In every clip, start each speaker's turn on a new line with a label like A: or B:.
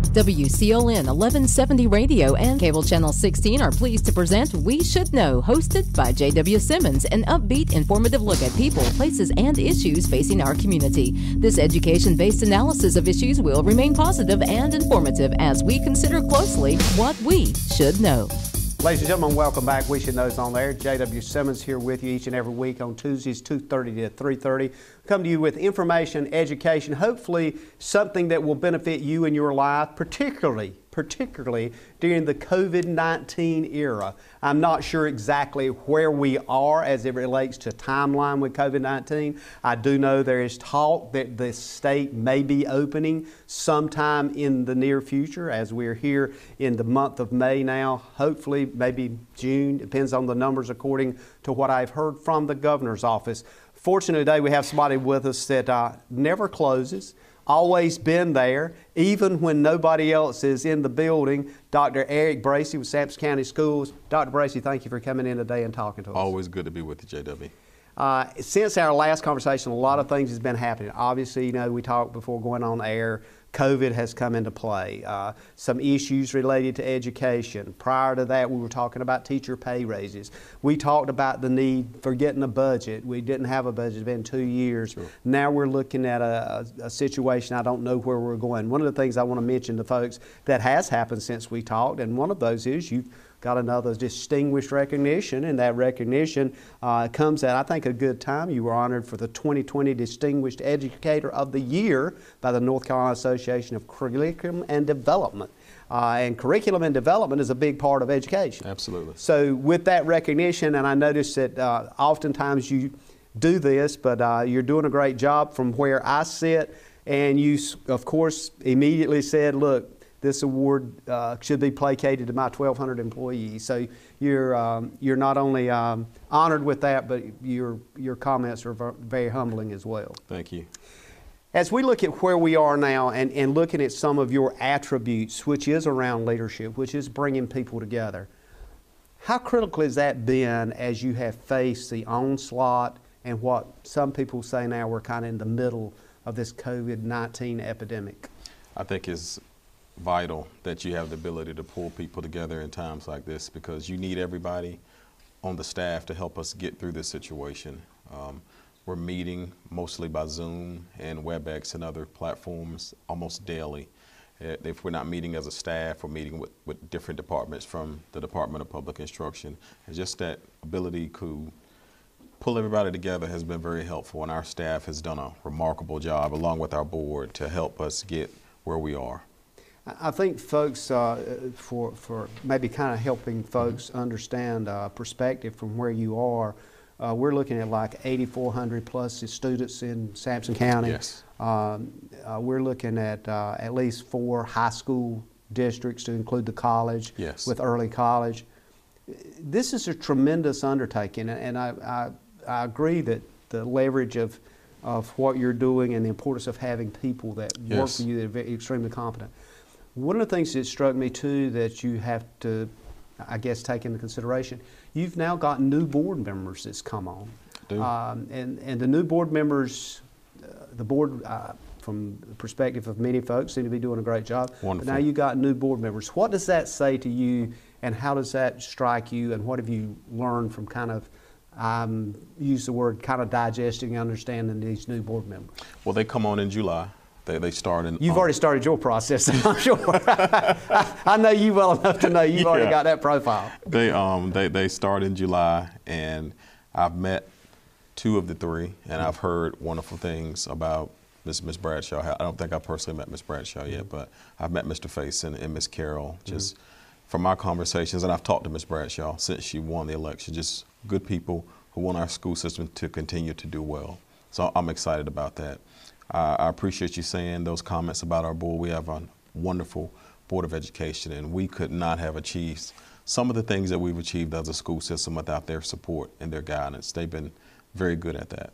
A: WCLN 1170 Radio and Cable Channel 16 are pleased to present We Should Know, hosted by J.W. Simmons, an upbeat, informative look at people, places, and issues facing our community. This education-based analysis of issues will remain positive and informative as we consider closely what we should know.
B: Ladies and gentlemen, welcome back. We Should Know's on there. J.W. Simmons here with you each and every week on Tuesdays, 2:30 to 3:30. Come to you with information, education, hopefully something that will benefit you in your life, particularly during the COVID-19 era. I'm not sure exactly where we are as it relates to timeline with COVID-19. I do know there is talk that the state may be opening sometime in the near future, as we're here in the month of May now. Hopefully, maybe June, depends on the numbers according to what I've heard from the governor's office. Fortunately today we have somebody with us that never closes, always been there, even when nobody else is in the building. Dr. Eric Bracy with Sampson County Schools. Dr. Bracy, thank you for coming in today and talking to us.
C: Always good to be with you, JW.
B: Since our last conversation, a lot of things has been happening. Obviously, you know, we talked before going on air. COVID has come into play. Some issues related to education. Prior to that, we were talking about teacher pay raises. We talked about the need for getting a budget. We didn't have a budget. It's been 2 years. Sure. Now we're looking at a situation. I don't know where we're going. One of the things I want to mention to folks that has happened since we talked, and one of those is you've got another distinguished recognition, and that recognition comes at, I think, a good time. You were honored for the 2020 Distinguished Educator of the Year by the North Carolina Association of Curriculum and Development. And curriculum and development is a big part of education.
C: Absolutely.
B: So with that recognition, and I noticed that oftentimes you do this, but you're doing a great job from where I sit, and you, of course, immediately said, look, this award should be placated to my 1,200 employees. So you're not only honored with that, but your comments are very humbling as well.
C: Thank you.
B: As we look at where we are now and looking at some of your attributes, which is around leadership, which is bringing people together, how critical has that been as you have faced the onslaught and what some people say now we're kind of in the middle of this COVID-19 epidemic?
C: I think it's vital that you have the ability to pull people together in times like this, because you need everybody on the staff to help us get through this situation. We're meeting mostly by Zoom and WebEx and other platforms almost daily. If we're not meeting as a staff, we're meeting with different departments from the Department of Public Instruction. And just that ability to pull everybody together has been very helpful, and our staff has done a remarkable job along with our board to help us get where we are.
B: I think folks, for maybe kind of helping folks understand perspective from where you are, we're looking at like 8,400 plus students in Sampson County.
C: Yes.
B: We're looking at least 4 high school districts to include the college.
C: Yes.
B: With early college. This is a tremendous undertaking, and I agree that the leverage of what you're doing and the importance of having people that work for you that are very, extremely competent. One of the things that struck me too that you have to, I guess, take into consideration, you've now got new board members that's come on. And the new board members, the board, from the perspective of many folks, seem to be doing a great job.
C: Wonderful.
B: But now you've got new board members. What does that say to you, and how does that strike you, and what have you learned from kind of, use the word, kind of digesting and understanding these new board members?
C: Well, they come on in July. They start in.
B: You've already started your process, I'm sure. I know you well enough to know you've already got that profile.
C: They start in July, and I've met 2 of the 3, and I've heard wonderful things about Miss Bradshaw. I don't think I personally met Miss Bradshaw yet, but I've met Mr. Faison and Miss Carroll just from our conversations, and I've talked to Miss Bradshaw since she won the election. Just good people who want our school system to continue to do well. So I'm excited about that. I appreciate you saying those comments about our board. We have a wonderful Board of Education, and we could not have achieved some of the things that we've achieved as a school system without their support and their guidance. They've been very good at that.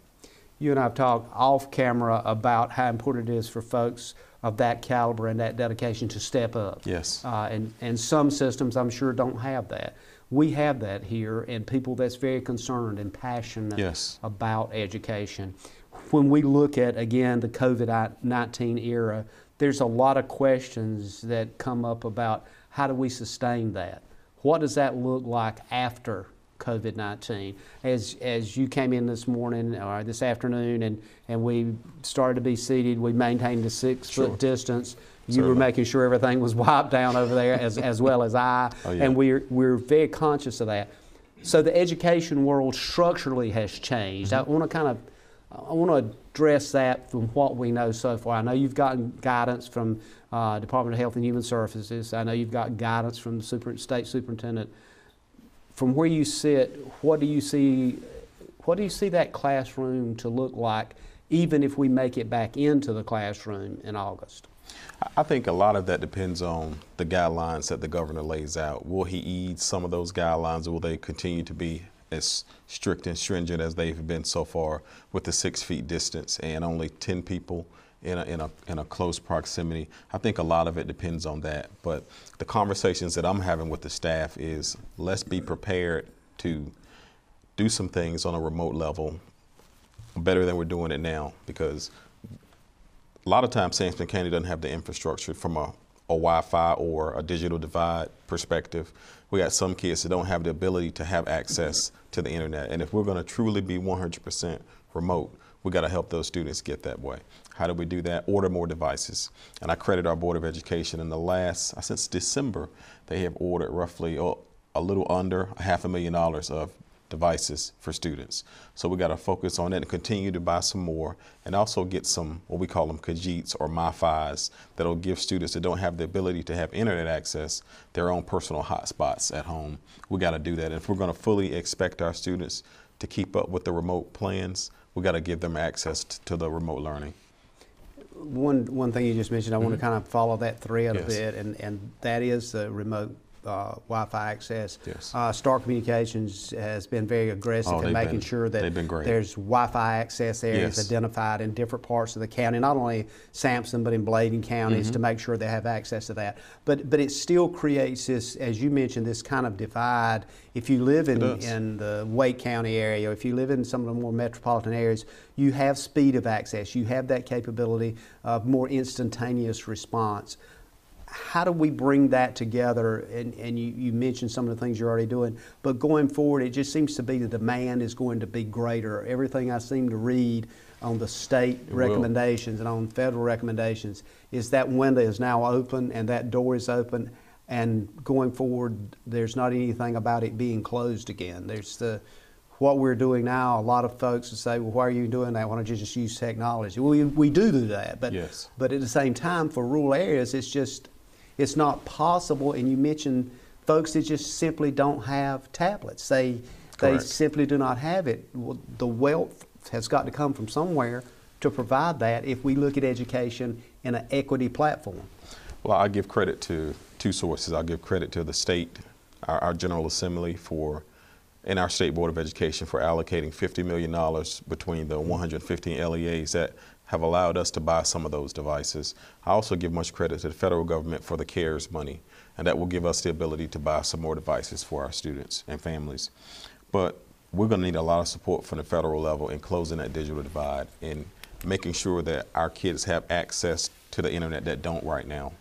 B: You and I have talked off camera about how important it is for folks of that caliber and that dedication to step up.
C: Yes.
B: And some systems, I'm sure, don't have that. We have that here, and people that's very concerned and passionate about education. When we look at, again, the COVID-19 era, there's a lot of questions that come up about how do we sustain that? What does that look like after COVID-19? As you came in this morning or this afternoon and we started to be seated, we maintained the 6-foot distance. You were making sure everything was wiped down over there as well as I, and we're very conscious of that. So the education world structurally has changed. I want to address that from what we know so far. I know you've gotten guidance from Department of Health and Human Services. I know you've got guidance from the state superintendent. From where you sit, what do you see that classroom to look like, even if we make it back into the classroom in August?
C: I think a lot of that depends on the guidelines that the governor lays out. Will he ease some of those guidelines, or will they continue to be as strict and stringent as they've been so far with the 6 feet distance and only 10 people in a close proximity? I think a lot of it depends on that. But the conversations that I'm having with the staff is, let's be prepared to do some things on a remote level better than we're doing it now, because a lot of times Sangamon County doesn't have the infrastructure from a Wi-Fi or a digital divide perspective. We got some kids that don't have the ability to have access to the internet. And if we're going to truly be 100% remote, we got to help those students get that way. How do we do that? Order more devices. And I credit our Board of Education. In the last, since December, they have ordered roughly a little under $500,000 of devices for students. So we got to focus on that and continue to buy some more, and also get some, what we call them Kajits or MiFis, that'll give students that don't have the ability to have internet access their own personal hotspots at home. We got to do that. And if we're going to fully expect our students to keep up with the remote plans, we got to give them access to the remote learning.
B: One thing you just mentioned, I want to kind of follow that thread a bit, and that is the remote Wi-Fi access. Star Communications has been very aggressive in making sure that there's Wi-Fi access areas identified in different parts of the county, not only Sampson but in Bladen counties, to make sure they have access to that. But it still creates this, as you mentioned, this kind of divide. If you live in the Wake County area, or if you live in some of the more metropolitan areas, you have speed of access. You have that capability of more instantaneous response. How do we bring that together? And you mentioned some of the things you're already doing, but going forward, it just seems to be the demand is going to be greater. Everything I seem to read on the state recommendations and on federal recommendations is that window is now open and that door is open, and going forward, there's not anything about it being closed again. There's what we're doing now. A lot of folks will say, well, why are you doing that? Why don't you just use technology? Well, we do that, but at the same time, for rural areas, it's not possible. And you mentioned folks that just simply don't have tablets. They simply do not have it. Well, the wealth has got to come from somewhere to provide that if we look at education in an equity platform.
C: Well, I give credit to two sources. I'll give credit to the state, our General Assembly and our State Board of Education for allocating $50 million between the 115 LEAs that have allowed us to buy some of those devices. I also give much credit to the federal government for the CARES money, and that will give us the ability to buy some more devices for our students and families. But we're going to need a lot of support from the federal level in closing that digital divide and making sure that our kids have access to the internet that don't right now.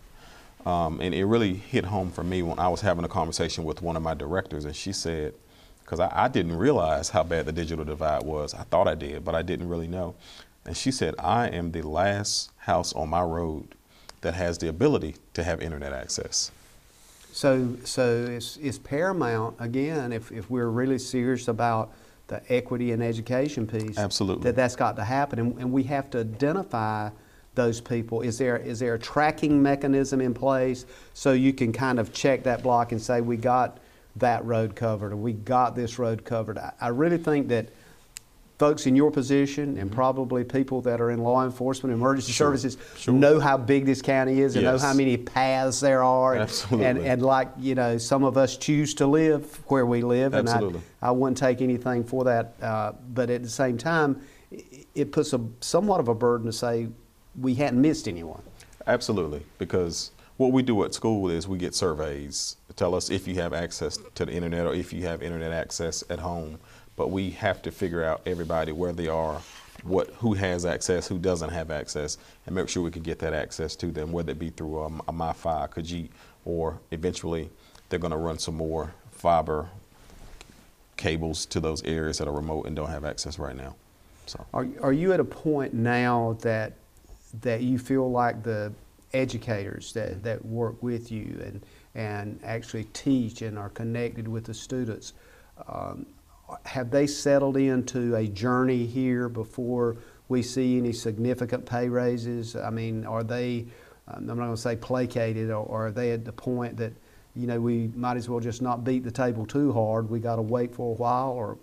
C: And it really hit home for me when I was having a conversation with one of my directors, and she said, because I didn't realize how bad the digital divide was. I thought I did, but I didn't really know. And she said, I am the last house on my road that has the ability to have internet access.
B: So it's paramount, again, if we're really serious about the equity and education piece.
C: Absolutely.
B: That's got to happen, and we have to identify those people. Is there a tracking mechanism in place so you can kind of check that block and say, we got that road covered, or we got this road covered? I really think that folks in your position and probably people that are in law enforcement, emergency services, know how big this county is and know how many paths there are.
C: Absolutely.
B: And like, you know, some of us choose to live where we live.
C: Absolutely.
B: And I wouldn't take anything for that. But at the same time, it puts somewhat of a burden to say we hadn't missed anyone.
C: Absolutely. Because what we do at school is we get surveys to tell us if you have access to the internet or if you have internet access at home. But we have to figure out everybody where they are who has access, who doesn't have access, and make sure we can get that access to them, whether it be through a MiFi, Khajiit, or eventually they're going to run some more fiber cables to those areas that are remote and don't have access right now. So,
B: are you at a point now that you feel like the educators that work with you and actually teach and are connected with the students, have they settled into a journey here before we see any significant pay raises? I mean, are they, I'm not going to say placated, or are they at the point that, you know, we might as well just not beat the table too hard, we got to wait for a while, or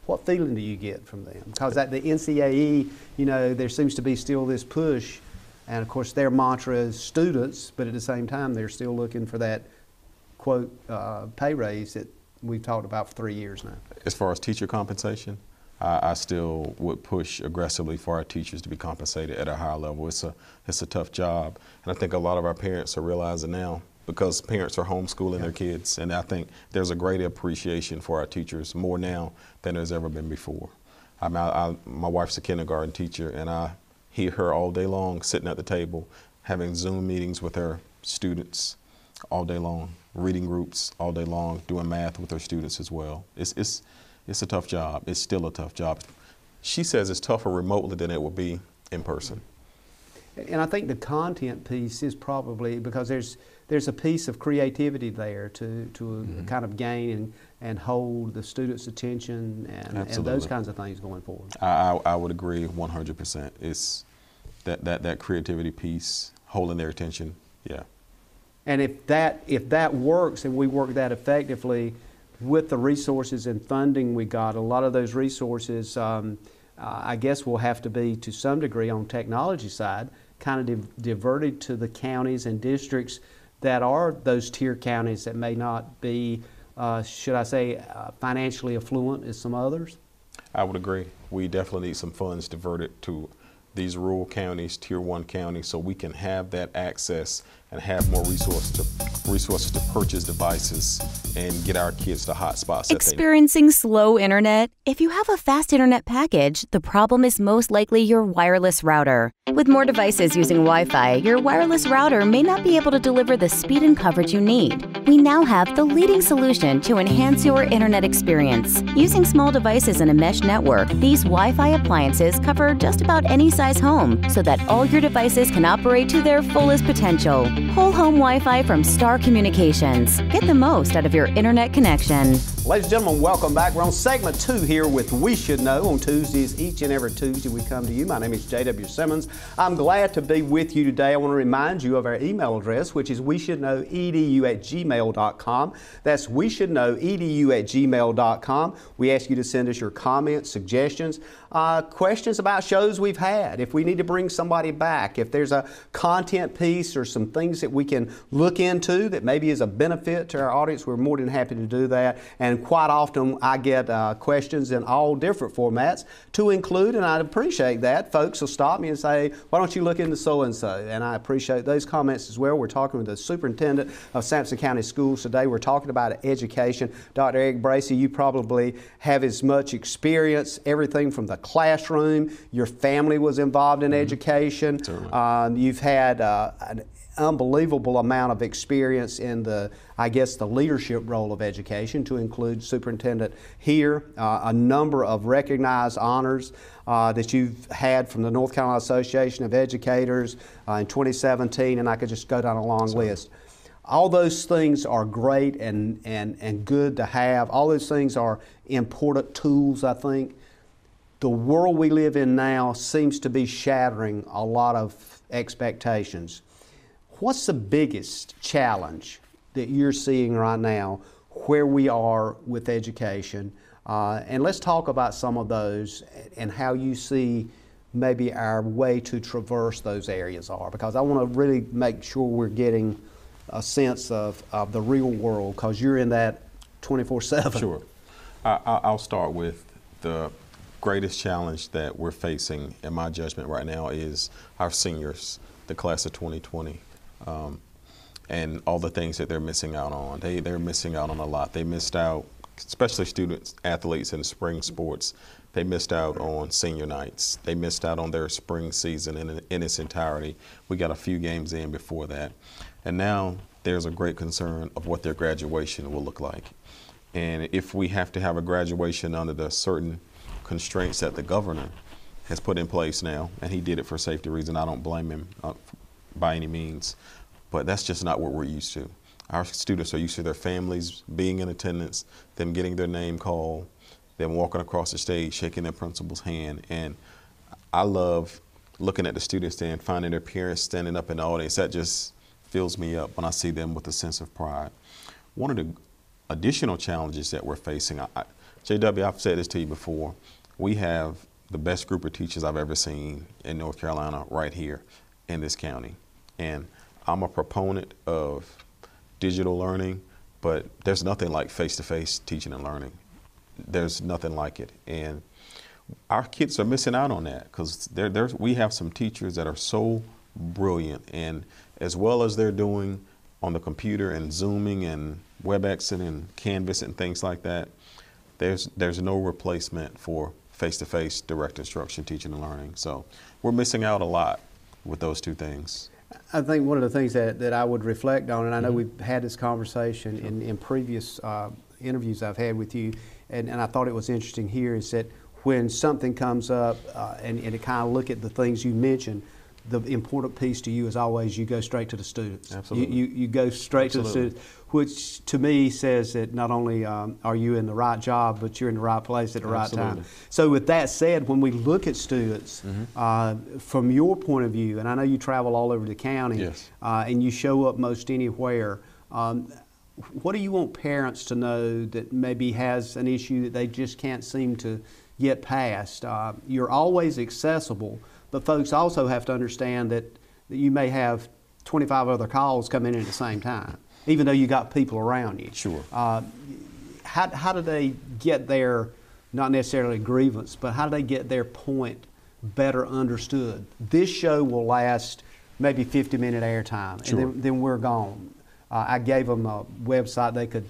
B: what feeling do you get from them? Because at the NCAE, you know, there seems to be still this push, and of course their mantra is students, but at the same time they're still looking for that, quote, pay raise that we've talked about for 3 years now.
C: As far as teacher compensation, I still would push aggressively for our teachers to be compensated at a higher level. It's a tough job, and I think a lot of our parents are realizing now, because parents are homeschooling their kids, and I think there's a greater appreciation for our teachers more now than there's ever been before. My wife's a kindergarten teacher, and I hear her all day long sitting at the table having Zoom meetings with her students all day long, reading groups all day long, doing math with her students as well. It's a tough job. It's still a tough job. She says it's tougher remotely than it will be in person.
B: And I think the content piece is probably, because there's a piece of creativity there to kind of gain and hold the students' attention and those kinds of things going forward.
C: I would agree 100%. It's that creativity piece, holding their attention, yeah.
B: And if that works and we work that effectively with the resources and funding we got, a lot of those resources I guess will have to be, to some degree on technology side, kind of diverted to the counties and districts that are those tier counties that may not be, should I say, financially affluent as some others?
C: I would agree. We definitely need some funds diverted to these rural counties, tier 1 counties, so we can have that access and have more resources to purchase devices and get our kids the hotspots.
D: Experiencing slow internet? If you have a fast internet package, the problem is most likely your wireless router. With more devices using Wi-Fi, your wireless router may not be able to deliver the speed and coverage you need. We now have the leading solution to enhance your internet experience. Using small devices in a mesh network, these Wi-Fi appliances cover just about any size home so that all your devices can operate to their fullest potential. Whole home Wi-Fi from Star Communications. Get the most out of your internet connection.
B: Ladies and gentlemen, welcome back. We're on segment 2 here with We Should Know on Tuesdays. Each and every Tuesday we come to you. My name is J.W. Simmons. I'm glad to be with you today. I want to remind you of our email address, which is weshouldknowedu@gmail.com. That's weshouldknowedu@gmail.com. We ask you to send us your comments, suggestions, questions about shows we've had, if we need to bring somebody back, if there's a content piece or some things that we can look into that maybe is a benefit to our audience. We're more than happy to do that. And quite often I get questions in all different formats to include, and I'd appreciate that. Folks will stop me and say, why don't you look into so-and-so? And I appreciate those comments as well. We're talking with the superintendent of Sampson County Schools today. We're talking about education. Dr. Eric Bracy, you probably have as much experience, everything from the classroom. Your family was involved in education. You've had an unbelievable amount of experience in the leadership role of education, to include superintendent here, a number of recognized honors that you've had from the North Carolina Association of Educators in 2017, and I could just go down a long list. All those things are great and good to have. All those things are important tools, I think. The world we live in now seems to be shattering a lot of expectations. What's the biggest challenge that you're seeing right now where we are with education? And let's talk about some of those and how you see maybe our way to traverse those areas are, because I want to really make sure we're getting a sense of the real world, because you're in that 24/7.
C: Sure. I'll start with the greatest challenge that we're facing, in my judgment right now, is our seniors, the class of 2020. And all the things that they're missing out on. They're missing out on a lot. They missed out especially students, athletes in spring sports, they missed out on senior nights. They missed out on their spring season in its entirety. We got a few games in before that. And now there's a great concern of what their graduation will look like. And if we have to have a graduation under the certain constraints that the governor has put in place now, and he did it for safety reasons, I don't blame him by any means, but that's just not what we're used to. Our students are used to their families being in attendance, them getting their name called, them walking across the stage, shaking their principal's hand. And I love looking at the students and finding their parents standing up in the audience. That just fills me up when I see them with a sense of pride. One of the additional challenges that we're facing, JW, I've said this to you before, we have the best group of teachers I've ever seen in North Carolina right here in this county. And I'm a proponent of digital learning, but there's nothing like face-to-face teaching and learning. There's nothing like it. And our kids are missing out on that because we have some teachers that are so brilliant, and as well as they're doing on the computer and Zooming and WebExing and Canvas and things like that, there's no replacement for face-to-face direct instruction teaching and learning. So we're missing out a lot with those two things.
B: I think one of the things that I would reflect on, and I know we've had this conversation in previous interviews I've had with you, and I thought it was interesting here, is that when something comes up and it kind of look at the things you mentioned, the important piece to you is always you go straight to the students.
C: Absolutely.
B: You go straight to the students, which to me says that not only are you in the right job, but you're in the right place at the right time. So with that said, when we look at students, from your point of view, and I know you travel all over the county,
C: yes,
B: and you show up most anywhere, what do you want parents to know that maybe has an issue that they just can't seem to get past? You're always accessible, but folks also have to understand that you may have 25 other calls coming in at the same time, even though you got people around you.
C: Sure.
B: How do they get their, not necessarily grievance, but how do they get their point better understood? This show will last maybe 50-minute airtime,
C: sure,
B: and then we're gone. I gave them a website they could,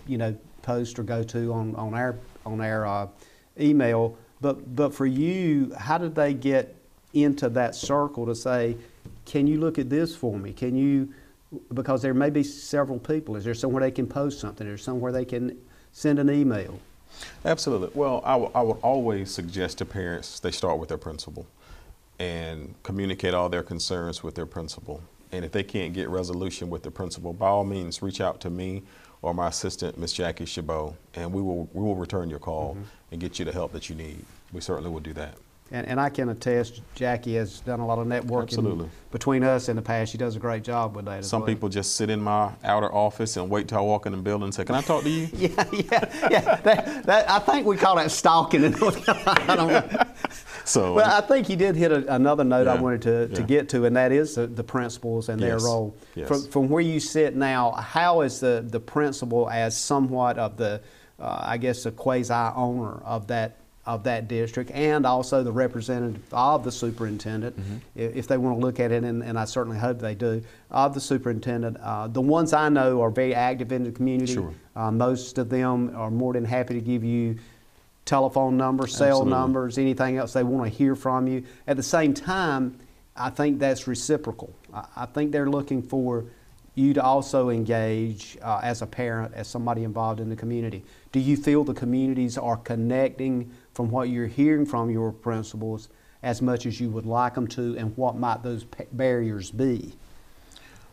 B: post or go to on our email. But for you, how did they get into that circle to say, can you look at this for me? Can you, because there may be several people. Is there somewhere they can post something? Is there somewhere they can send an email?
C: Absolutely. Well, I would always suggest to parents they start with their principal and communicate all their concerns with their principal. And if they can't get resolution with the principal, by all means, reach out to me or my assistant, Ms. Jackie Chabot, and we will return your call and get you the help that you need. We certainly will do that.
B: And I can attest, Jackie has done a lot of networking between us in the past. She does a great job with that.
C: Some people just sit in my outer office and wait till I walk in the building and say, "Can I talk to you?"
B: yeah. That I think we call that stalking in North Carolina. I don't know.
C: So,
B: well, I think you did hit another note I wanted to get to, and that is the principals and their role.
C: Yes.
B: From where you sit now, how is the principal as somewhat of the, I guess, the quasi-owner of that district, and also the representative of the superintendent, if they want to look at it, and I certainly hope they do, of the superintendent. The ones I know are very active in the community.
C: Sure.
B: Most of them are more than happy to give you telephone numbers, cell numbers, anything else they want to hear from you. At the same time, I think that's reciprocal. I think they're looking for you to also engage as a parent, as somebody involved in the community. Do you feel the communities are connecting from what you're hearing from your principals as much as you would like them to, and what might those barriers be?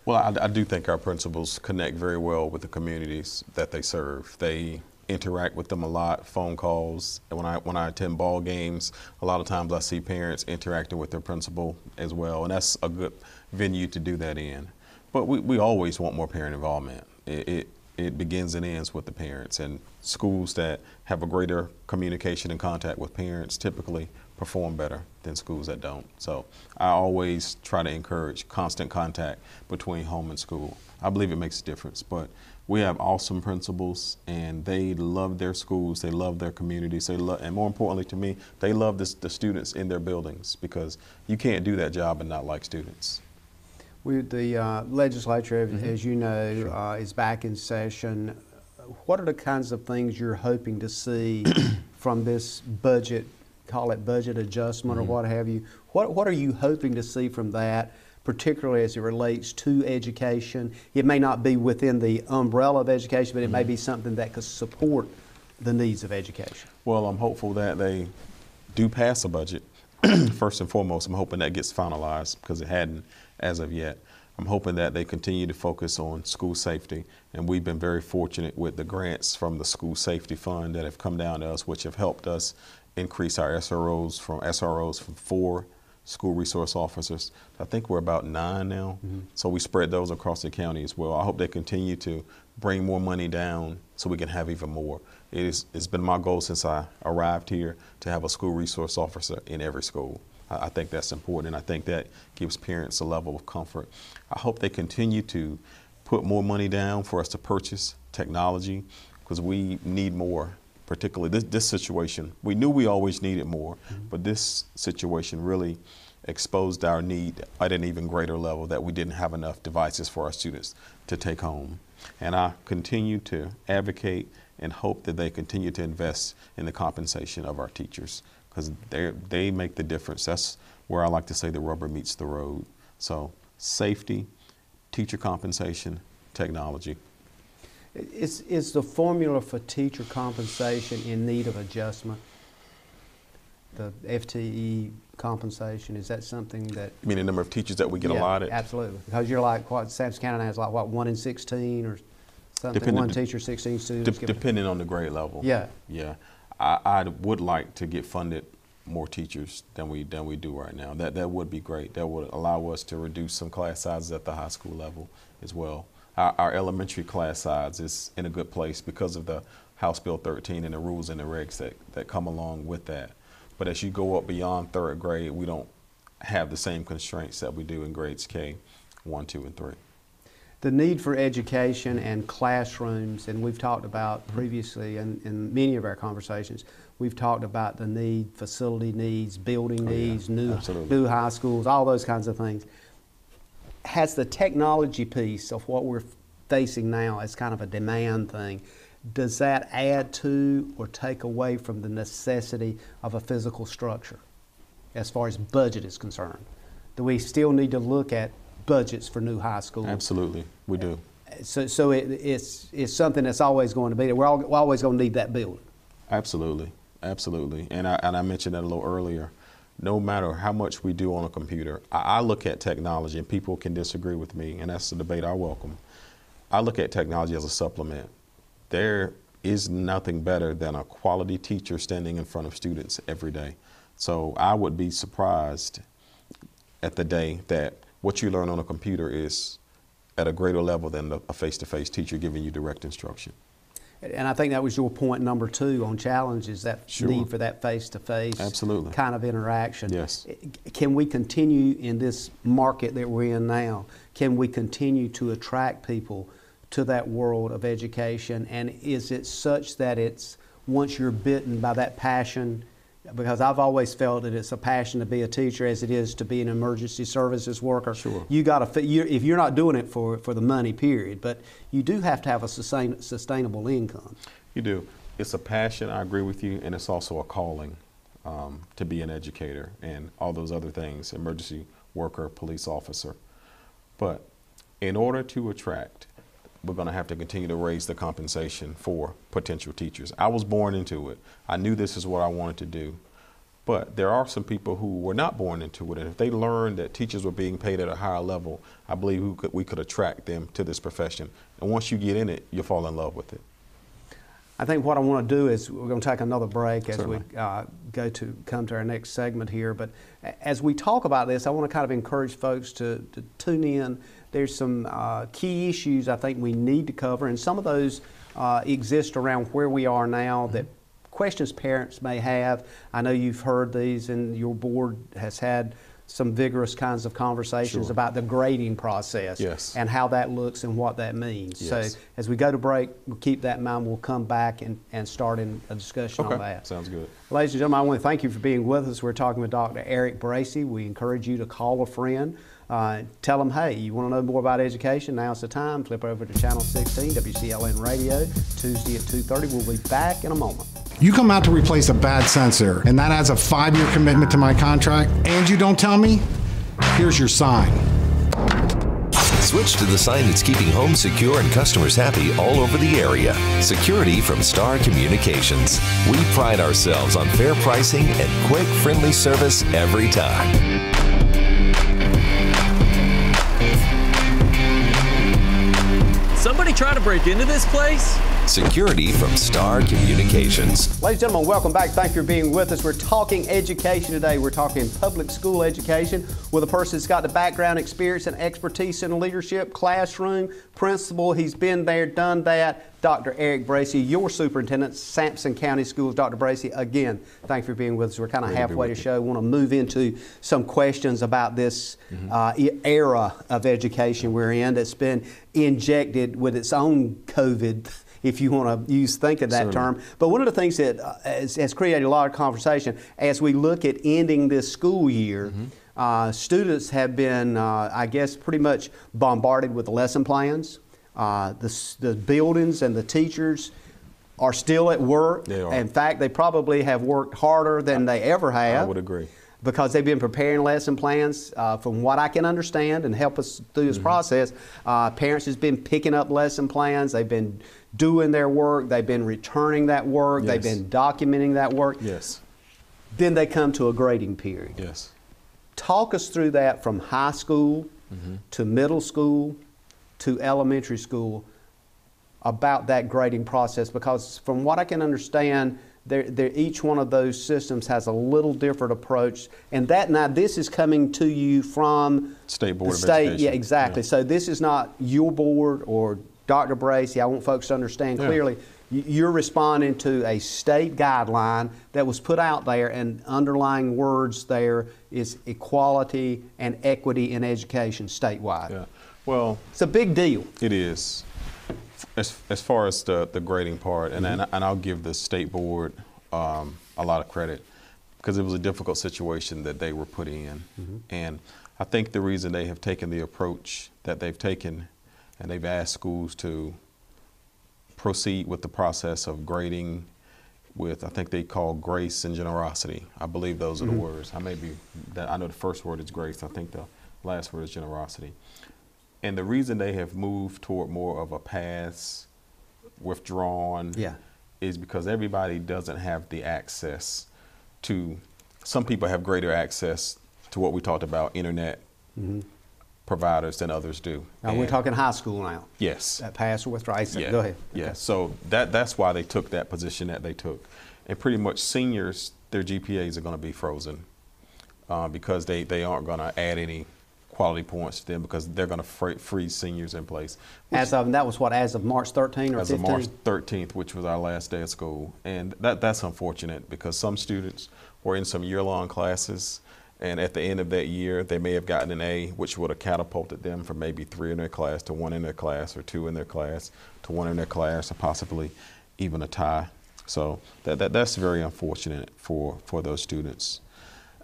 C: Well, I do think our principals connect very well with the communities that they serve. They interact with them a lot, phone calls. And when I attend ball games, a lot of times I see parents interacting with their principal as well, and that's a good venue to do that in. But we always want more parent involvement. It begins and ends with the parents, and schools that have a greater communication and contact with parents typically perform better than schools that don't. So I always try to encourage constant contact between home and school. I believe it makes a difference, but we have awesome principals, and they love their schools, they love their communities, and more importantly to me, they love the students in their buildings, because you can't do that job and not like students.
B: The legislature, as you know, is back in session. what are the kinds of things you're hoping to see from this budget, call it budget adjustment or what have you? What are you hoping to see from that, particularly as it relates to education? It may not be within the umbrella of education, but it may be something that could support the needs of education.
C: Well, I'm hopeful that they do pass a budget. First and foremost, I'm hoping that gets finalized because it hadn't as of yet. I'm hoping that they continue to focus on school safety, and we've been very fortunate with the grants from the School Safety Fund that have come down to us, which have helped us increase our SROs from 4 school resource officers. I think we're about 9 now. So we spread those across the county as well. I hope they continue to bring more money down so we can have even more. It's been my goal since I arrived here to have a school resource officer in every school. I think that's important, and I think that gives parents a level of comfort. I hope they continue to put more money down for us to purchase technology, because we need more, particularly this situation. We knew we always needed more, but this situation really exposed our need at an even greater level, that we didn't have enough devices for our students to take home. And I continue to advocate and hope that they continue to invest in the compensation of our teachers, because they make the difference. That's where I like to say the rubber meets the road. So safety, teacher compensation, technology.
B: Is the formula for teacher compensation in need of adjustment? The FTE compensation, is that something that...
C: You mean the number of teachers that we get allotted?
B: Absolutely. Because you're like, what, Sampson County has like, what, 1 in 16 or something? One teacher, 16 students?
C: Depending on the grade level.
B: Yeah.
C: Yeah. I would like to get funded more teachers than we do right now. That would be great. That would allow us to reduce some class sizes at the high school level as well. Our elementary class size is in a good place because of the House Bill 13 and the rules and the regs that come along with that. But as you go up beyond 3rd grade, we don't have the same constraints that we do in grades K, 1, 2, and 3.
B: The need for education and classrooms, and we've talked about previously in many of our conversations, we've talked about the need, facility needs, building needs, new high schools, all those kinds of things. Has the technology piece of what we're facing now as kind of a demand thing, does that add to or take away from the necessity of a physical structure as far as budget is concerned? Do we still need to look at budgets for new high schools?
C: Absolutely, we do.
B: So it's something that's always going to be there. We're always going to need that building.
C: Absolutely, absolutely. And I mentioned that a little earlier. No matter how much we do on a computer, I look at technology, and people can disagree with me, and that's the debate I welcome. I look at technology as a supplement. There is nothing better than a quality teacher standing in front of students every day. So I would be surprised at the day that what you learn on a computer is at a greater level than a face-to-face teacher giving you direct instruction.
B: And I think that was your point number 2 on challenge, is that need for that face-to-face kind of interaction.
C: Yes.
B: Can we continue in this market that we're in now? Can we continue to attract people to that world of education? And is it such that it's, once you're bitten by that passion, because I've always felt that it's a passion to be a teacher as it is to be an emergency services worker.
C: Sure.
B: You got to, if you're not doing it for the money, period, but you do have to have a sustainable income.
C: You do. It's a passion, I agree with you, and it's also a calling to be an educator and all those other things, emergency worker, police officer. But in order to attract, we're going to have to continue to raise the compensation for potential teachers. I was born into it. I knew this is what I wanted to do. But there are some people who were not born into it, and if they learned that teachers were being paid at a higher level, I believe we could attract them to this profession. And once you get in it, you'll fall in love with it.
B: I think what I want to do is we're going to take another break as
C: Certainly.
B: we come to our next segment here. But as we talk about this, I want to kind of encourage folks to tune in. There's some key issues I think we need to cover, and some of those exist around where we are now that questions parents may have. I know you've heard these, and your board has had some vigorous kinds of conversations about the grading process and how that looks and what that means.
C: Yes.
B: So as we go to break, we'll keep that in mind. We'll come back and start in a discussion on that.
C: Sounds good.
B: Ladies and gentlemen, I want to thank you for being with us. We're talking with Dr. Eric Bracy. We encourage you to call a friend. Tell them, hey, you want to know more about education? Now's the time. Flip over to Channel 16, WCLN Radio, Tuesday at 2:30. We'll be back in a moment.
E: You come out to replace a bad sensor, and that adds a 5-year commitment to my contract, and you don't tell me? Here's your sign.
F: Switch to the sign that's keeping homes secure and customers happy all over the area. Security from Star Communications. We pride ourselves on fair pricing and quick, friendly service every time.
G: Somebody try to break into this place?
F: Security from Star Communications.
B: Ladies and gentlemen, welcome back. Thank you for being with us. We're talking education today. We're talking public school education with a person that's got the background, experience, and expertise in leadership, classroom, principal. He's been there, done that. Dr. Eric Bracy, your superintendent, Sampson County Schools. Dr. Bracy, again, thank you for being with us. We're kind of halfway to the show. We want to move into some questions about this era of education we're in that's been injected with its own COVID, if you want to think of that term. But one of the things that has created a lot of conversation as we look at ending this school year, students have been, I guess, pretty much bombarded with lesson plans. The buildings and the teachers are still at work.
C: They are.
B: In fact, they probably have worked harder than they ever have.
C: I would agree.
B: Because they've been preparing lesson plans. From what I can understand and help us through this process, parents has been picking up lesson plans. They've been doing their work. They've been returning that work.
C: Yes.
B: They've been documenting that work.
C: Yes.
B: Then they come to a grading period.
C: Yes.
B: Talk us through that from high school to middle school to elementary school about that grading process, because from what I can understand, each one of those systems has a little different approach, and now this is coming to you from
C: State Board
B: the
C: of
B: state.
C: Education.
B: Yeah, exactly. So this is not your board or Dr. Bracy. I want folks to understand clearly. You're responding to a state guideline that was put out there, and underlying words there is equality and equity in education statewide.
C: Yeah. Well,
B: it's a big deal.
C: It is. As far as the grading part, and I'll give the state board a lot of credit, because it was a difficult situation that they were put in. And I think the reason they have taken the approach that they've taken, and they've asked schools to proceed with the process of grading with, I think they call grace and generosity. I believe those are the words. I know the first word is grace. I think the last word is generosity. And the reason they have moved toward more of a pass, withdrawn, is because everybody doesn't have the access to, some people have greater access to what we talked about, internet providers, than others do.
B: Now we're talking high school now.
C: Yes.
B: That pass or withdraw.
C: Yeah.
B: Go ahead.
C: Yeah,
B: Okay.
C: so that's why they took that position that they took. And pretty much seniors, their GPAs are going to be frozen because they aren't going to add any quality points to them, because they're going to freeze seniors in place.
B: As of March 13 or 15?
C: As of March 13th, which was our last day of school. And that's unfortunate, because some students were in some year-long classes, and at the end of that year, they may have gotten an A, which would have catapulted them from maybe 3 in their class to 1 in their class, or 2 in their class to 1 in their class, or possibly even a tie. So that's very unfortunate for those students.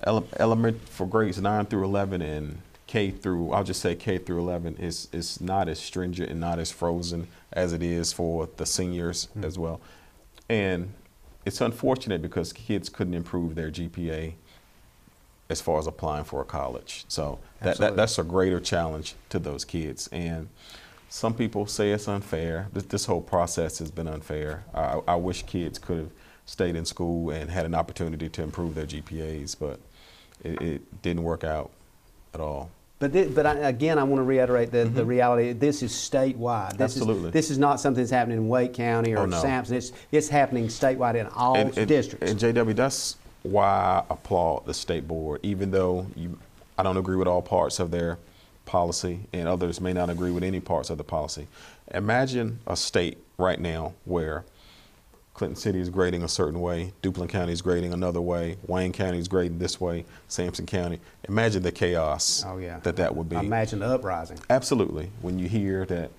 C: For grades 9 through 11 and I'll just say K through 11 is not as stringent and not as frozen as it is for the seniors as well. And it's unfortunate, because kids couldn't improve their GPA as far as applying for a college. So that's a greater challenge to those kids. And some people say it's unfair. This whole process has been unfair. I wish kids could have stayed in school and had an opportunity to improve their GPAs, but it didn't work out at all.
B: But again, I want to reiterate the reality. This is statewide.
C: Absolutely.
B: This is not something that's happening in Wake County or Sampson. It's happening statewide in all districts.
C: And JW, that's why I applaud the state board, even though I don't agree with all parts of their policy, and others may not agree with any parts of the policy. Imagine a state right now where Clinton City is grading a certain way, Duplin County is grading another way, Wayne County is grading this way, Sampson County. Imagine the chaos that would be.
B: Imagine the uprising.
C: Absolutely. When you hear that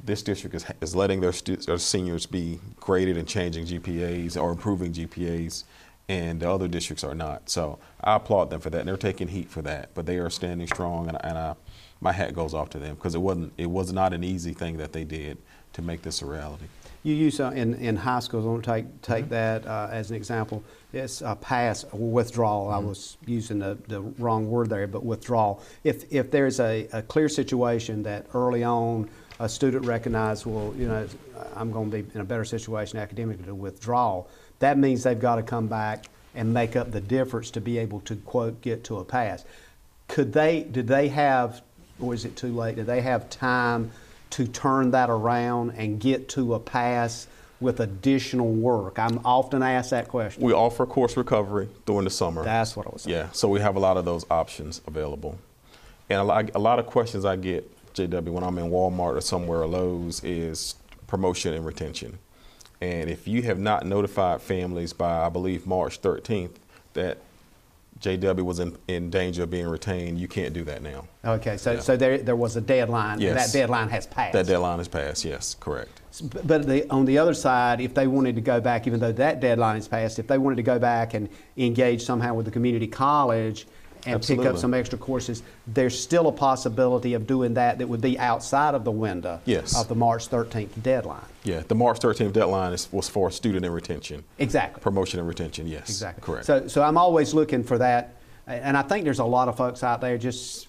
C: this district is letting their seniors be graded and changing GPAs or improving GPAs, and the other districts are not. So I applaud them for that, and they're taking heat for that. But they are standing strong, and my hat goes off to them, because it was not an easy thing that they did to make this a reality.
B: You use in high schools. I want to take that as an example. It's a pass or withdrawal. I was using the wrong word there, but withdrawal. If there's a clear situation that early on a student recognizes, well, you know, I'm going to be in a better situation academically to withdraw, that means they've got to come back and make up the difference to be able to, quote, get to a pass. Did they have, or is it too late, did they have time to turn that around and get to a pass with additional work? I'm often asked that question.
C: We offer course recovery during the summer.
B: That's what I was saying.
C: Yeah, so we have a lot of those options available. And a lot of questions I get, JW, when I'm in Walmart or somewhere or Lowe's is promotion and retention. And if you have not notified families by, I believe, March 13th that JW was in danger of being retained, you can't do that now.
B: Okay, so there was a deadline,
C: yes.
B: and that deadline has passed.
C: That deadline has passed, yes, correct.
B: But on the other side, if they wanted to go back, even though that deadline has passed, if they wanted to go back and engage somehow with the community college and
C: Absolutely.
B: pick up some extra courses, there's still a possibility of doing that would be outside of the window
C: yes.
B: of the March 13th deadline.
C: Yeah, the March 13th deadline was for student and retention.
B: Exactly.
C: Promotion and retention, yes.
B: Exactly.
C: Correct.
B: So I'm always looking for that. And I think there's a lot of folks out there,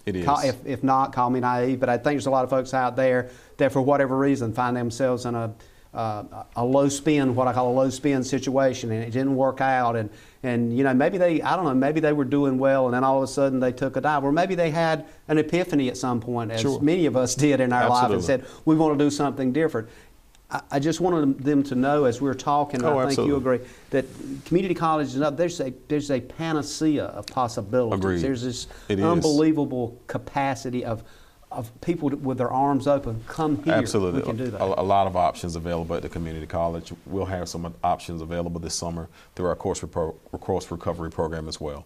B: if not, call me naive, but I think there's a lot of folks out there that for whatever reason find themselves in a low spin, what I call a low spin situation, and it didn't work out. And you know, maybe maybe they were doing well, and then all of a sudden they took a dive. Or maybe they had an epiphany at some point, as
C: sure.
B: many of us did in our life, and
C: Absolutely.
B: said, we want to do something different. I just wanted them to know, as we were talking, I think you agree, that community college is up. There's a panacea of possibilities.
C: Agreed.
B: There's this
C: It
B: unbelievable capacity of people with their arms open. Come here.
C: Absolutely.
B: We can do that.
C: A lot of options available at the community college. We'll have some options available this summer through our course recovery program as well.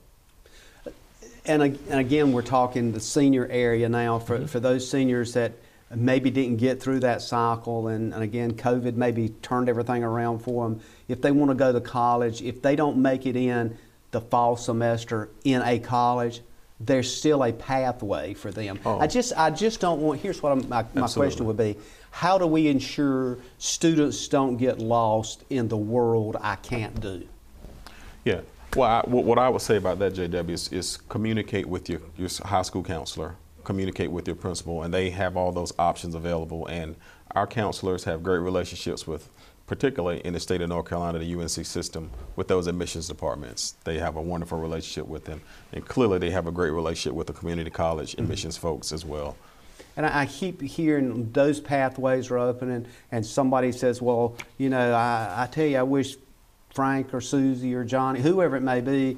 B: And again, we're talking the senior area now for those seniors that maybe didn't get through that cycle, and again, COVID maybe turned everything around for them. If they want to go to college, if they don't make it in the fall semester in a college, there's still a pathway for them.
C: Oh.
B: I just don't want, here's what my question would be. How do we ensure students don't get lost in the world I can't do?
C: Yeah. Well, what I would say about that, JW, is communicate with your high school counselor, communicate with your principal, and they have all those options available. And our counselors have great relationships with, particularly in the state of North Carolina, the UNC system, with those admissions departments. They have a wonderful relationship with them. And clearly they have a great relationship with the community college admissions folks as well.
B: And I keep hearing those pathways are open, and somebody says, well, you know, I tell you, I wish Frank or Susie or Johnny, whoever it may be,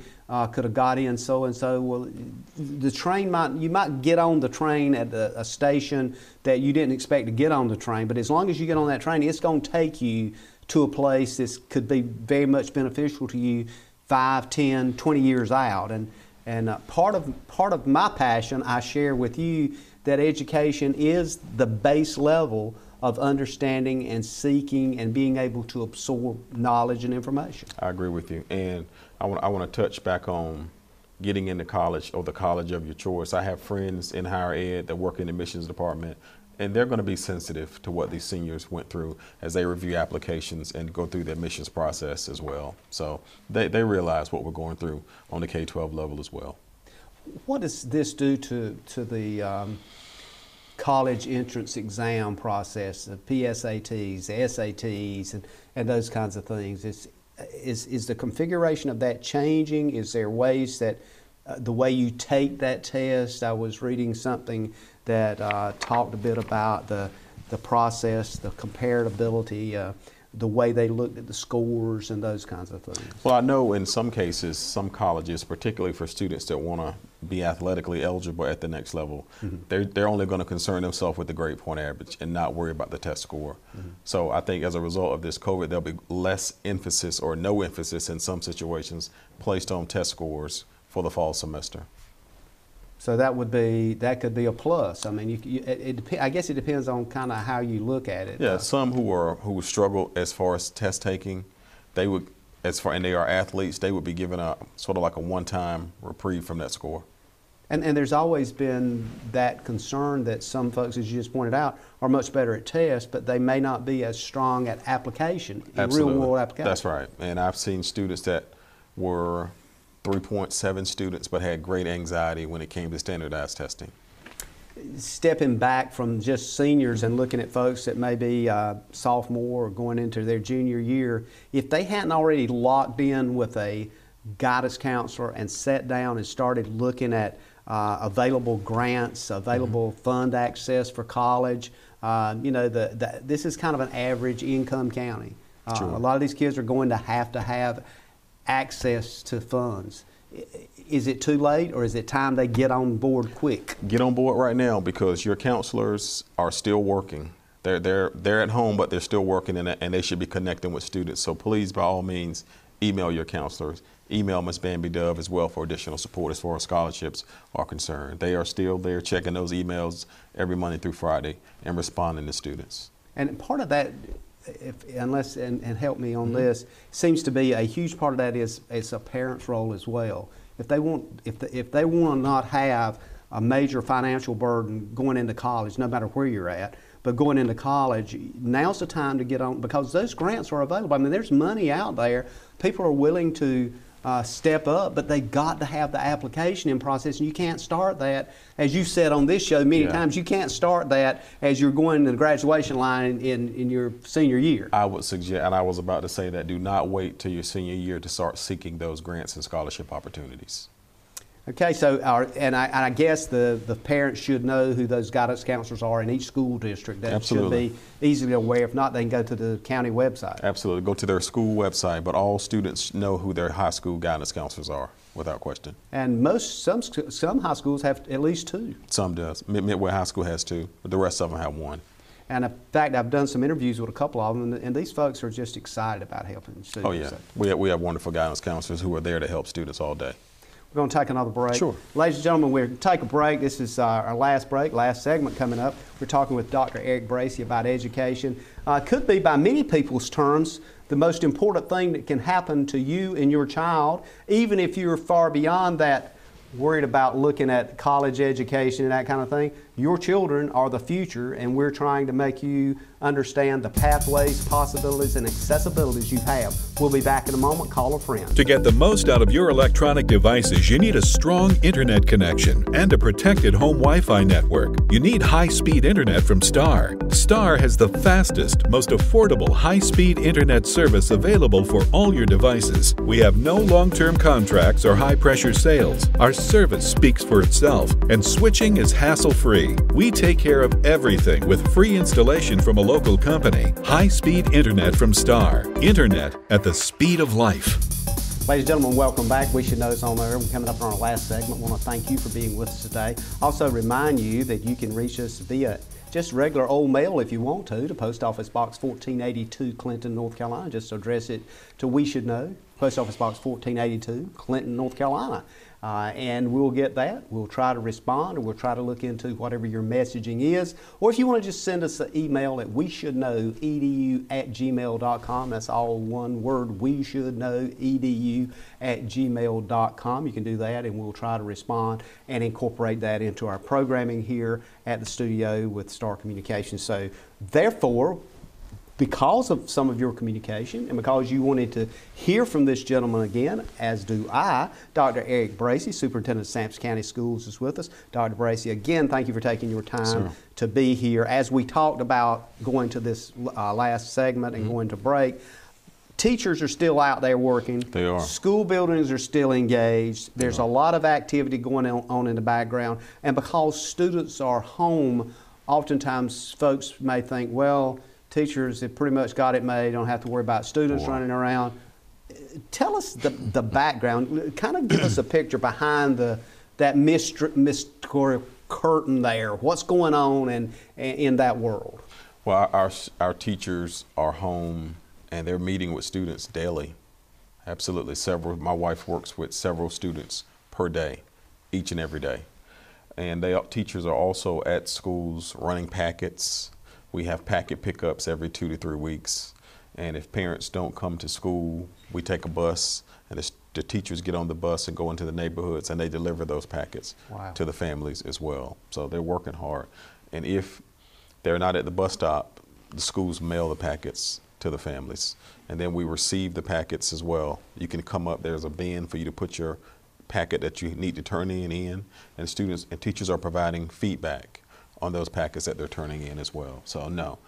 B: could have got in so-and-so. Well, the train you might get on the train at a station that you didn't expect to get on the train, but as long as you get on that train, it's going to take you to a place that could be very much beneficial to you 5, 10, 20 years out. And part of my passion I share with you, that education is the base level of understanding and seeking and being able to absorb knowledge and information.
C: I agree with you. And I want to touch back on getting into college or the college of your choice. I have friends in higher ed that work in the admissions department, and they're going to be sensitive to what these seniors went through as they review applications and go through the admissions process as well. So they realize what we're going through on the K-12 level as well.
B: What does this do to the college entrance exam process, the PSATs, the SATs, and those kinds of things? Is the configuration of that changing? Is there ways that the way you take that test? I was reading something that talked a bit about the process, the comparability, the way they looked at the scores and those kinds of things.
C: Well, I know in some cases, some colleges, particularly for students that want to be athletically eligible at the next level, they're only going to concern themselves with the grade point average and not worry about the test score. So I think as a result of this COVID, there'll be less emphasis or no emphasis in some situations placed on test scores for the fall semester.
B: So that could be a plus. I mean, I guess it depends on kind of how you look at it.
C: Yeah, some who struggle as far as test taking, they would and they are athletes, they would be given a sort of like a one-time reprieve from that score.
B: And there's always been that concern that some folks, as you just pointed out, are much better at tests, but they may not be as strong at application, real-world application.
C: That's right. And I've seen students that were 3.7 students but had great anxiety when it came to standardized testing.
B: Stepping back from just seniors and looking at folks that may be sophomore or going into their junior year, if they hadn't already locked in with a guidance counselor and sat down and started looking at available grants, available fund access for college. You know, this is kind of an average income county.
C: Sure.
B: A lot of these kids are going to have access to funds. Is it too late, or is it time they get on board quick?
C: Get on board right now, because your counselors are still working. They're at home, but they're still working, and they should be connecting with students. So please, by all means, email your counselors. Email Ms. Bambi Dove as well for additional support as far as scholarships are concerned. They are still there checking those emails every Monday through Friday and responding to students. And
B: part of that, and help me on this, seems to be a huge part of that is a parent's role as well. If they want to not have a major financial burden going into college, no matter where you're at, but going into college, now's the time to get on, because those grants are available. I mean, there's money out there. People are willing to step up, but they got to have the application in process, and you can't start that, as you said on this show many times, you can't start that as you're going to the graduation line in your senior year.
C: I would suggest, and I was about to say that, do not wait till your senior year to start seeking those grants and scholarship opportunities.
B: Okay, so I guess the parents should know who those guidance counselors are in each school district. That
C: Absolutely.
B: should be easily aware. If not, they can go to the county website.
C: Absolutely, go to their school website, but all students know who their high school guidance counselors are, without question.
B: And some high schools have at least two.
C: Some does. Midway High School has two, but the rest of them have one.
B: And in fact, I've done some interviews with a couple of them, and these folks are just excited about helping students.
C: Oh yeah,
B: so.
C: we have wonderful guidance counselors who are there to help students all day.
B: We're going to take another break.
C: Sure.
B: Ladies and gentlemen, we're going to take a break. This is our last break, last segment coming up. We're talking with Dr. Eric Bracy about education. Could be, by many people's terms, the most important thing that can happen to you and your child, even if you're far beyond that, worried about looking at college education and that kind of thing. Your children are the future, and we're trying to make you understand the pathways, possibilities, and accessibilities you have. We'll be back in a moment. Call a friend.
H: To get the most out of your electronic devices, you need a strong internet connection and a protected home Wi-Fi network. You need high-speed internet from Star. Star has the fastest, most affordable high-speed internet service available for all your devices. We have no long-term contracts or high-pressure sales. Our service speaks for itself, and switching is hassle-free. We take care of everything with free installation from a local company. High-speed internet from Star. Internet at the speed of life.
B: Ladies and gentlemen, welcome back. We Should Know is on there. We're coming up on our last segment. I want to thank you for being with us today. Also remind you that you can reach us via just regular old mail if you want to Post Office Box 1482, Clinton, North Carolina. Just address it to We Should Know, Post Office Box 1482, Clinton, North Carolina. And we'll get that. We'll try to respond, or we'll try to look into whatever your messaging is. Or if you want to just send us an email at weshouldknow.edu@gmail.com. That's all one word, weshouldknow.edu@gmail.com. You can do that, and we'll try to respond and incorporate that into our programming here at the studio with Star Communications. So therefore, because of some of your communication and because you wanted to hear from this gentleman again, as do I, Dr. Eric Bracy, Superintendent of Sampson County Schools, is with us. Dr. Bracy, again, thank you for taking your time to be here. As we talked about going to this last segment and going to break, teachers are still out there working.
C: They are.
B: School buildings are still engaged. There's a lot of activity going on in the background. And because students are home, oftentimes folks may think, well, teachers have pretty much got it made, don't have to worry about students running around. Tell us the background, kind of give us a picture behind that mystical curtain there. What's going on in that world?
C: Well, our teachers are home and they're meeting with students daily. Absolutely, my wife works with several students per day, each and every day. And teachers are also at schools running packets. We have packet pickups every 2 to 3 weeks, And if parents don't come to school, we take a bus, and the teachers get on the bus and go into the neighborhoods, and they deliver those packets to the families as well. So they're working hard. And if they're not at the bus stop, the schools mail the packets to the families. And then we receive the packets as well. You can come up, there's a bin for you to put your packet that you need to turn in, and students and teachers are providing feedback on those packets that they're turning in as well. So no,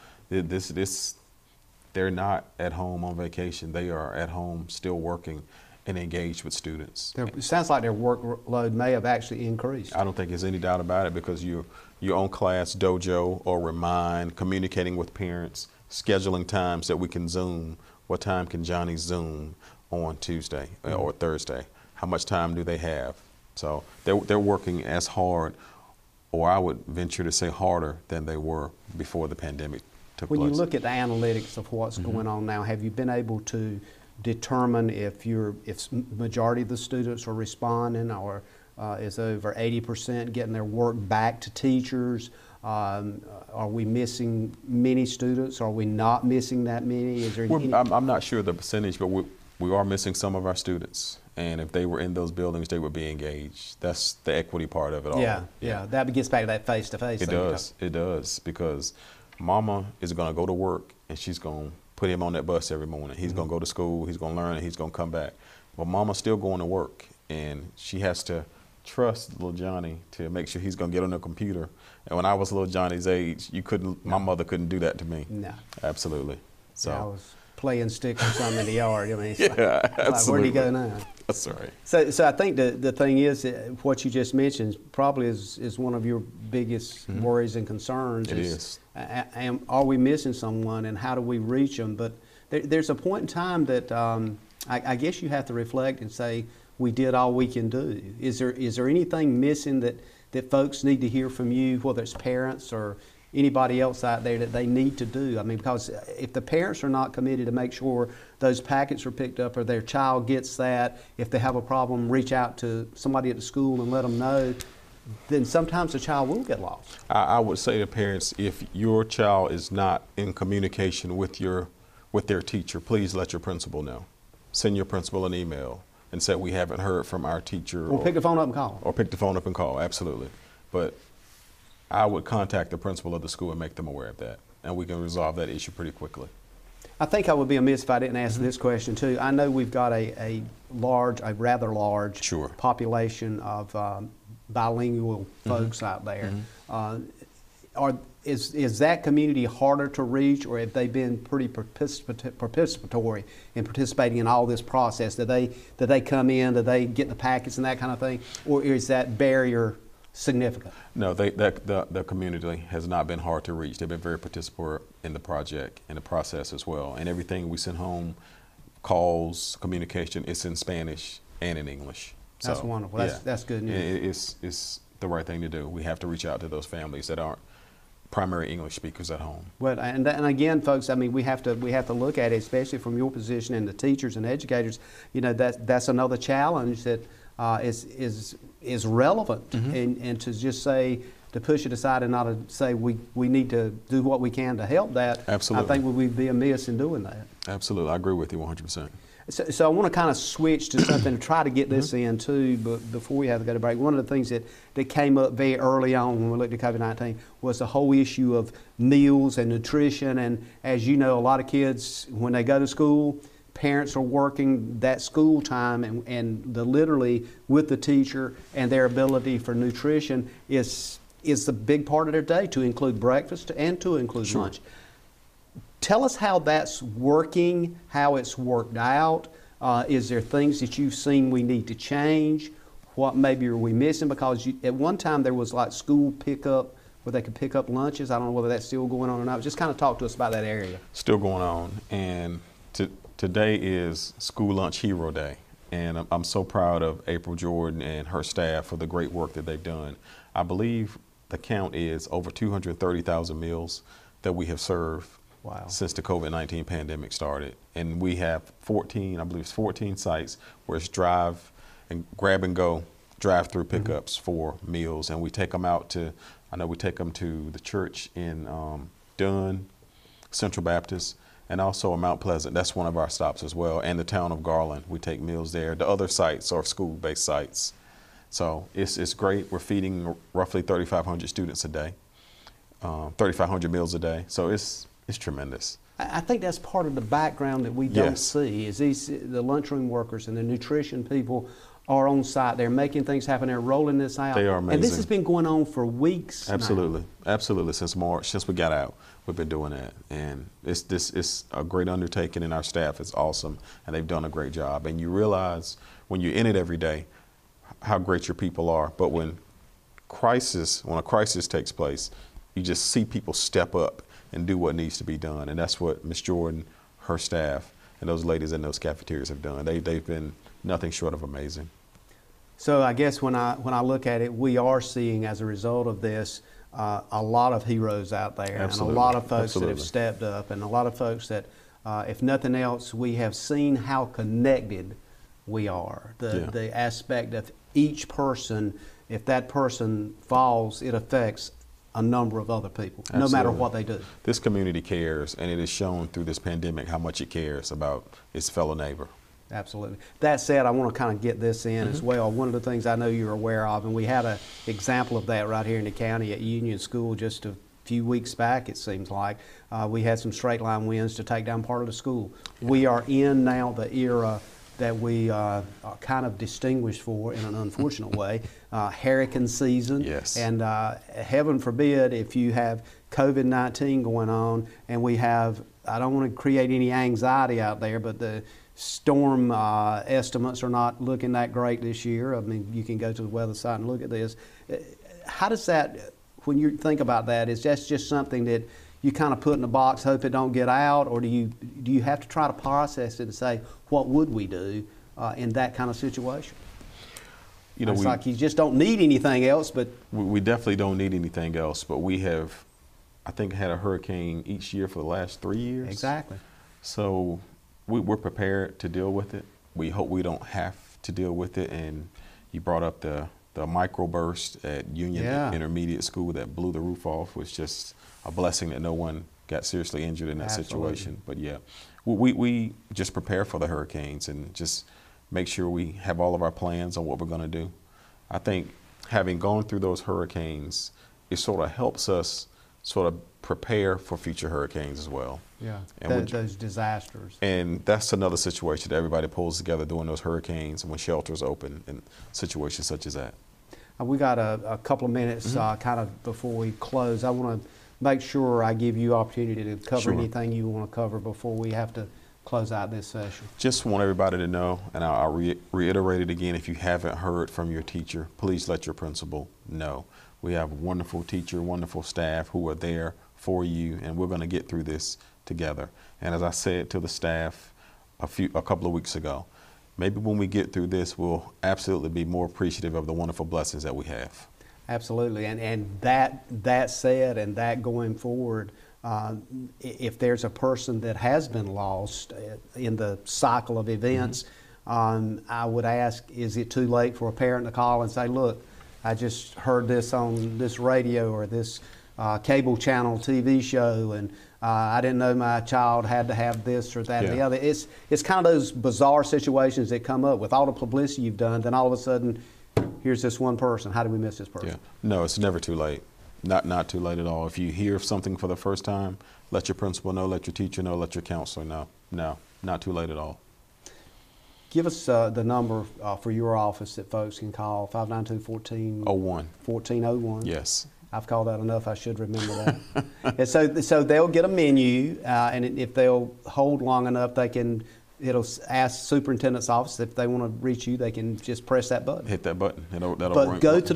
C: they're not at home on vacation. They are at home still working and engaged with students.
B: It sounds like their workload may have actually increased.
C: I don't think there's any doubt about it, because you're on class dojo or Remind, communicating with parents, scheduling times that we can Zoom. What time can Johnny Zoom on Tuesday or Thursday? How much time do they have? So they're working as hard, or I would venture to say harder, than they were before the pandemic took place.
B: When you look at the analytics of what's going on now, have you been able to determine if majority of the students are responding, or is over 80% getting their work back to teachers? Are we missing many students? Are we not missing that many? Is there any?
C: I'm not sure the percentage, but we are missing some of our students. And if they were in those buildings, they would be engaged. That's the equity part of it all.
B: Yeah. That gets back to that face-to-face thing.
C: It does, because mama is going to go to work, and she's going to put him on that bus every morning. He's going to go to school, he's going to learn, and he's going to come back. But mama's still going to work, and she has to trust little Johnny to make sure he's going to get on the computer. And when I was little Johnny's age, my mother couldn't do that to me. No. Absolutely. So
B: I was playing stick or something in the yard. I mean, it's
C: absolutely.
B: Like, where do you go now?
C: That's right.
B: So I think the thing is, what you just mentioned probably is one of your biggest worries and concerns.
C: It is.
B: Are we missing someone, and how do we reach them? But there's a point in time that I guess you have to reflect and say, we did all we can do. Is there anything missing that folks need to hear from you, whether it's parents or anybody else out there, that they need to do? I mean, because if the parents are not committed to make sure those packets are picked up, or their child gets that, if they have a problem, reach out to somebody at the school and let them know, then sometimes the child will get lost.
C: I would say to parents, if your child is not in communication with their teacher, please let your principal know. Send your principal an email and say, we haven't heard from our teacher.
B: Or pick the phone up and call.
C: Or pick the phone up and call, absolutely. But I would contact the principal of the school and make them aware of that, and we can resolve that issue pretty quickly.
B: I think I would be amiss if I didn't ask this question too. I know we've got a rather large population of bilingual folks out there. Is that community harder to reach, or have they been pretty participatory in participating in all this process? Do they come in? Do they get the packets and that kind of thing, or is that barrier significant?
C: No, the community has not been hard to reach. They've been very participatory in the project and the process as well. And everything we send home, calls, communication, it's in Spanish and in English.
B: That's wonderful. That's good news.
C: It's the right thing to do. We have to reach out to those families that aren't primary English speakers at home.
B: Well, and again, folks, I mean, we have to look at it, especially from your position and the teachers and educators. You know, that's another challenge that is relevant, and to just say, to push it aside and not to say we need to do what we can to help that.
C: Absolutely.
B: I think we'd be amiss in doing that.
C: Absolutely, I agree with you 100%.
B: So I want to kind of switch to something, try to get this in too, but before we have to go to break, one of the things that came up very early on when we looked at COVID-19 was the whole issue of meals and nutrition. And as you know, a lot of kids, when they go to school, parents are working that school time, and literally with the teacher, and their ability for nutrition is the big part of their day, to include breakfast and to include lunch. Tell us how that's working, how it's worked out. Is there things that you've seen we need to change? What maybe are we missing? Because at one time there was like school pickup, where they could pick up lunches. I don't know whether that's still going on or not. Just kind of talk to us about that area.
C: Still going on, and today is School Lunch Hero Day. And I'm so proud of April Jordan and her staff for the great work that they've done. I believe the count is over 230,000 meals that we have served since the COVID-19 pandemic started. And we have 14 sites where it's drive and grab and go, drive-through pickups for meals. And we take them out to, we take them to the church in Dunn, Central Baptist, and also in Mount Pleasant. That's one of our stops as well, and the town of Garland. We take meals there. The other sites are school-based sites. So it's great. We're feeding roughly 3,500 students a day, 3,500 meals a day. So it's tremendous.
B: I think that's part of the background that we don't see is the lunchroom workers and the nutrition people are on site. They're making things happen. They're rolling this out.
C: They are amazing.
B: And this has been going on for weeks
C: Absolutely.
B: now.
C: Absolutely. Since March, since we got out, we've been doing that. And it's a great undertaking, and our staff is awesome, and they've done a great job. And you realize when you're in it every day how great your people are. But when a crisis takes place, you just see people step up and do what needs to be done. And that's what Ms. Jordan, her staff, and those ladies in those cafeterias have done. They've been nothing short of amazing.
B: So I guess when I look at it, we are seeing, as a result of this, a lot of heroes out there.
C: Absolutely.
B: And a lot of folks
C: Absolutely.
B: that have stepped up, and a lot of folks that, if nothing else, we have seen how connected we are. The aspect of each person, if that person falls, it affects a number of other people,
C: Absolutely.
B: no matter what they do.
C: This community cares, and it is shown through this pandemic how much it cares about its fellow neighbor.
B: Absolutely. That said, I want to kind of get this in as well. One of the things I know you're aware of, and we had an example of that right here in the county at Union School just a few weeks back, it seems like. We had some straight line winds to take down part of the school. We are in now the era that we are kind of distinguished for in an unfortunate way, hurricane season.
C: Yes.
B: And heaven forbid if you have COVID-19 going on, and we have, I don't want to create any anxiety out there, but the storm estimates are not looking that great this year. I mean, you can go to the weather site and look at this. How does that, when you think about that, is that just something that you kind of put in a box, hope it don't get out, or do you have to try to process it and say, what would we do in that kind of situation? You know, it's like you just don't need anything else, but
C: we definitely don't need anything else. But we have, I think, had a hurricane each year for the last 3 years.
B: Exactly.
C: So we're prepared to deal with it. We hope we don't have to deal with it. And you brought up the microburst at Union Intermediate School that blew the roof off. Was just a blessing that no one got seriously injured in that situation. But yeah, we just prepare for the hurricanes and just make sure we have all of our plans on what we're going to do. I think having gone through those hurricanes, it sort of helps us sort of prepare for future hurricanes as well.
B: Yeah,
C: and
B: those disasters.
C: And that's another situation that everybody pulls together during those hurricanes and when shelters open in situations such as that.
B: We got a couple of minutes kind of before we close. I want to make sure I give you opportunity to cover anything you want to cover before we have to close out this session.
C: Just want everybody to know, and I'll reiterate it again, if you haven't heard from your teacher, please let your principal know. We have a wonderful teacher, wonderful staff who are there for you, and we're going to get through this together. And as I said to the staff a couple of weeks ago, maybe when we get through this, we'll absolutely be more appreciative of the wonderful blessings that we have.
B: Absolutely, and that said, and that going forward, if there's a person that has been lost in the cycle of events, I would ask, is it too late for a parent to call and say, look, I just heard this on this radio or this cable channel TV show, and I didn't know my child had to have this or that or the other. It's kind of those bizarre situations that come up with all the publicity you've done, then all of a sudden, here's this one person. How do we miss this person?
C: Yeah. No, it's never too late. Not too late at all. If you hear something for the first time, let your principal know, let your teacher know, let your counselor know. No, not too late at all.
B: Give us the number for your office that folks can call, 592-1401. 1401.
C: Yes.
B: I've called that enough, I should remember that. And so they'll get a menu, and if they'll hold long enough, it'll ask superintendent's office if they want to reach you. They can just press that button.
C: Hit that button.
B: But go to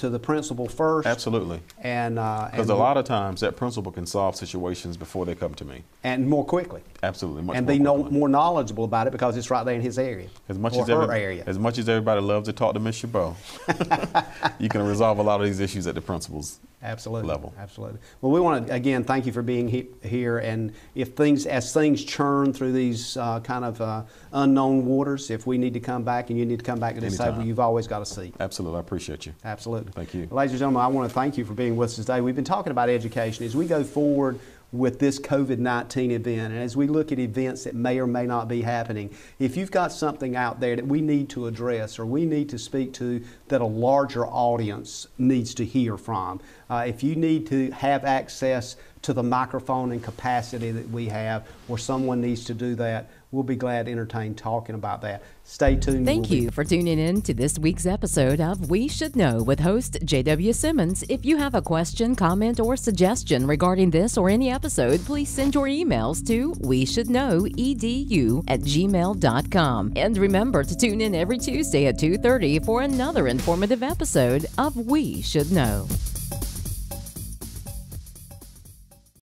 B: the principal first.
C: Absolutely.
B: And
C: because a lot of times that principal can solve situations before they come to me.
B: And more quickly.
C: Absolutely.
B: And be more knowledgeable about it because it's right there in his area.
C: As much as everybody loves to talk to Ms. Chabot, you can resolve a lot of these issues at the principal's level.
B: Absolutely. Well, we want to again thank you for being here. And as things churn through these kind of unknown waters, if we need to come back and you need to come back to this table, you've always got a seat.
C: Absolutely. I appreciate you.
B: Absolutely.
C: Thank you.
B: Ladies and gentlemen, I want to thank you for being with us today. We've been talking about education. As we go forward, with this COVID-19 event, and as we look at events that may or may not be happening, if you've got something out there that we need to address or we need to speak to that a larger audience needs to hear from, if you need to have access to the microphone and capacity that we have, or someone needs to do that, we'll be glad to entertain talking about that. Stay tuned.
A: Thank you for tuning in to this week's episode of We Should Know with host J.W. Simmons. If you have a question, comment, or suggestion regarding this or any episode, please send your emails to weshouldknowedu@gmail.com. And remember to tune in every Tuesday at 2:30 for another informative episode of We Should Know.